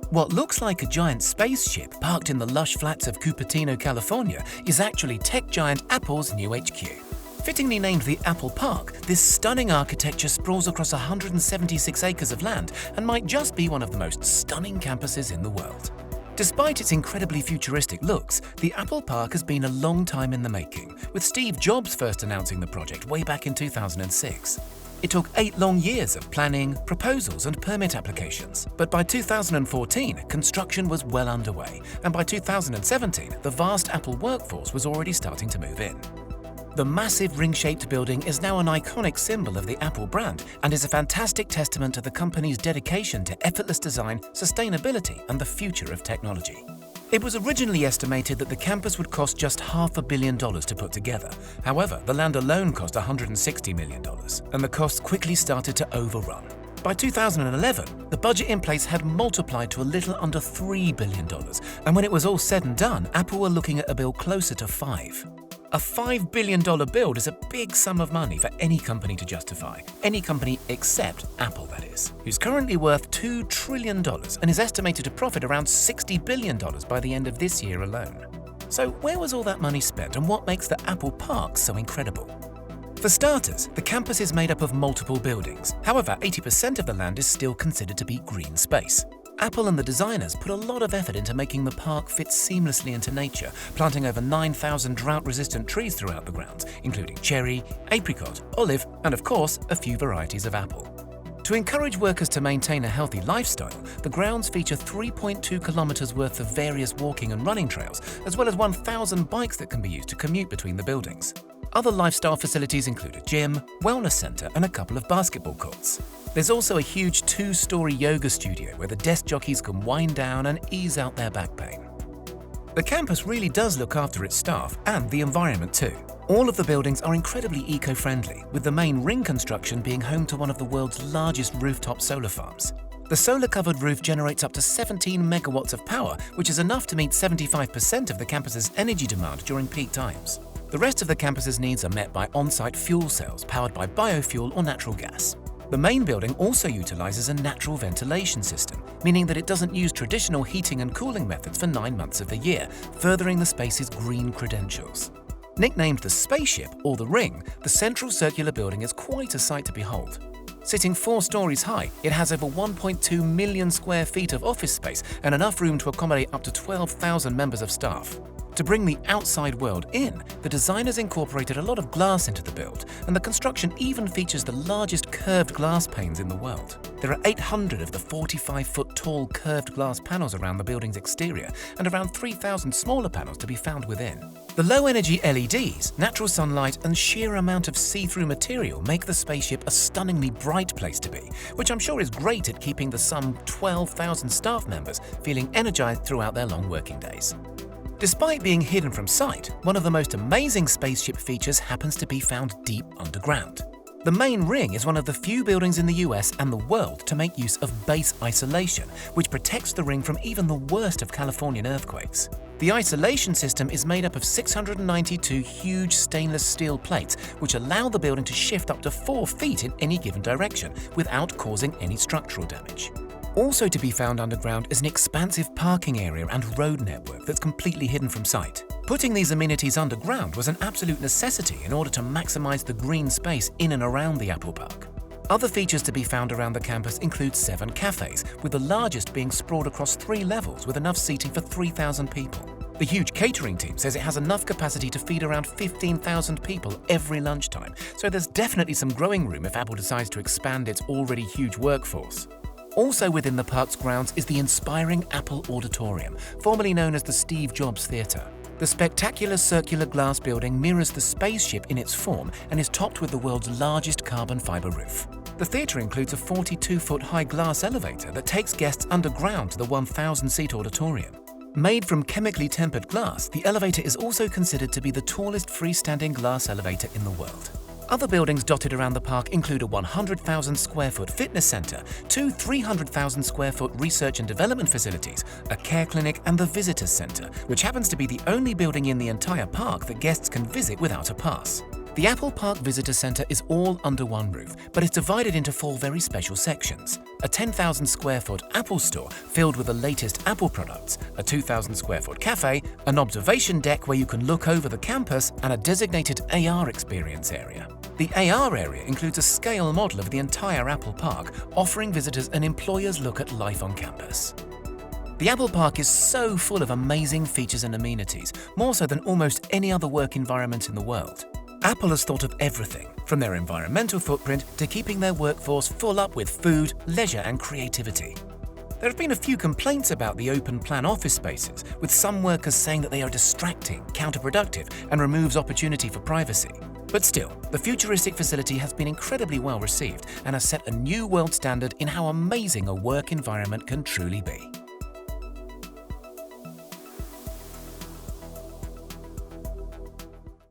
What looks like a giant spaceship parked in the lush flats of Cupertino, California, is actually tech giant Apple's new HQ. Fittingly named the Apple Park, this stunning architecture sprawls across 176 acres of land and might just be one of the most stunning campuses in the world. Despite its incredibly futuristic looks, the Apple Park has been a long time in the making, with Steve Jobs first announcing the project way back in 2006. It took 8 long years of planning, proposals and permit applications, but by 2014, construction was well underway, and by 2017, the vast Apple workforce was already starting to move in. The massive ring-shaped building is now an iconic symbol of the Apple brand and is a fantastic testament to the company's dedication to effortless design, sustainability and the future of technology. It was originally estimated that the campus would cost just $500 million to put together. However, the land alone cost $160 million, and the costs quickly started to overrun. By 2011, the budget in place had multiplied to a little under $3 billion, and when it was all said and done, Apple were looking at a bill closer to $5. A $5 billion build is a big sum of money for any company to justify. Any company except Apple, that is, who's currently worth $2 trillion and is estimated to profit around $60 billion by the end of this year alone. So where was all that money spent and what makes the Apple Park so incredible? For starters, the campus is made up of multiple buildings. However, 80% of the land is still considered to be green space. Apple and the designers put a lot of effort into making the park fit seamlessly into nature, planting over 9,000 drought-resistant trees throughout the grounds, including cherry, apricot, olive, and of course, a few varieties of apple. To encourage workers to maintain a healthy lifestyle, the grounds feature 3.2 kilometers worth of various walking and running trails, as well as 1,000 bikes that can be used to commute between the buildings. Other lifestyle facilities include a gym, wellness center, and a couple of basketball courts. There's also a huge 2-story yoga studio where the desk jockeys can wind down and ease out their back pain. The campus really does look after its staff and the environment too. All of the buildings are incredibly eco-friendly, with the main ring construction being home to one of the world's largest rooftop solar farms. The solar-covered roof generates up to 17 megawatts of power, which is enough to meet 75% of the campus's energy demand during peak times. The rest of the campus's needs are met by on-site fuel cells powered by biofuel or natural gas. The main building also utilizes a natural ventilation system, meaning that it doesn't use traditional heating and cooling methods for 9 months of the year, furthering the space's green credentials. Nicknamed the spaceship or the ring, the central circular building is quite a sight to behold. Sitting 4 stories high, it has over 1.2 million square feet of office space and enough room to accommodate up to 12,000 members of staff. To bring the outside world in, the designers incorporated a lot of glass into the build, and the construction even features the largest curved glass panes in the world. There are 800 of the 45-foot tall curved glass panels around the building's exterior, and around 3,000 smaller panels to be found within. The low-energy LEDs, natural sunlight, and sheer amount of see-through material make the spaceship a stunningly bright place to be, which I'm sure is great at keeping the some 12,000 staff members feeling energized throughout their long working days. Despite being hidden from sight, one of the most amazing spaceship features happens to be found deep underground. The main ring is one of the few buildings in the US and the world to make use of base isolation, which protects the ring from even the worst of Californian earthquakes. The isolation system is made up of 692 huge stainless steel plates, which allow the building to shift up to 4 feet in any given direction without causing any structural damage. Also to be found underground is an expansive parking area and road network that's completely hidden from sight. Putting these amenities underground was an absolute necessity in order to maximize the green space in and around the Apple Park. Other features to be found around the campus include 7 cafes, with the largest being sprawled across 3 levels with enough seating for 3,000 people. The huge catering team says it has enough capacity to feed around 15,000 people every lunchtime, so there's definitely some growing room if Apple decides to expand its already huge workforce. Also within the park's grounds is the inspiring Apple Auditorium, formerly known as the Steve Jobs Theater. The spectacular circular glass building mirrors the spaceship in its form and is topped with the world's largest carbon fiber roof. The theater includes a 42-foot high glass elevator that takes guests underground to the 1,000-seat auditorium. Made from chemically tempered glass, the elevator is also considered to be the tallest freestanding glass elevator in the world. Other buildings dotted around the park include a 100,000-square-foot fitness center, 2 300,000-square-foot research and development facilities, a care clinic, and the visitors center, which happens to be the only building in the entire park that guests can visit without a pass. The Apple Park Visitor Center is all under one roof, but it's divided into 4 very special sections. A 10,000 square foot Apple store filled with the latest Apple products, a 2,000 square foot cafe, an observation deck where you can look over the campus, and a designated AR experience area. The AR area includes a scale model of the entire Apple Park, offering visitors an employer's look at life on campus. The Apple Park is so full of amazing features and amenities, more so than almost any other work environment in the world. Apple has thought of everything, from their environmental footprint to keeping their workforce full up with food, leisure and creativity. There have been a few complaints about the open-plan office spaces, with some workers saying that they are distracting, counterproductive and removes opportunity for privacy. But still, the futuristic facility has been incredibly well received and has set a new world standard in how amazing a work environment can truly be.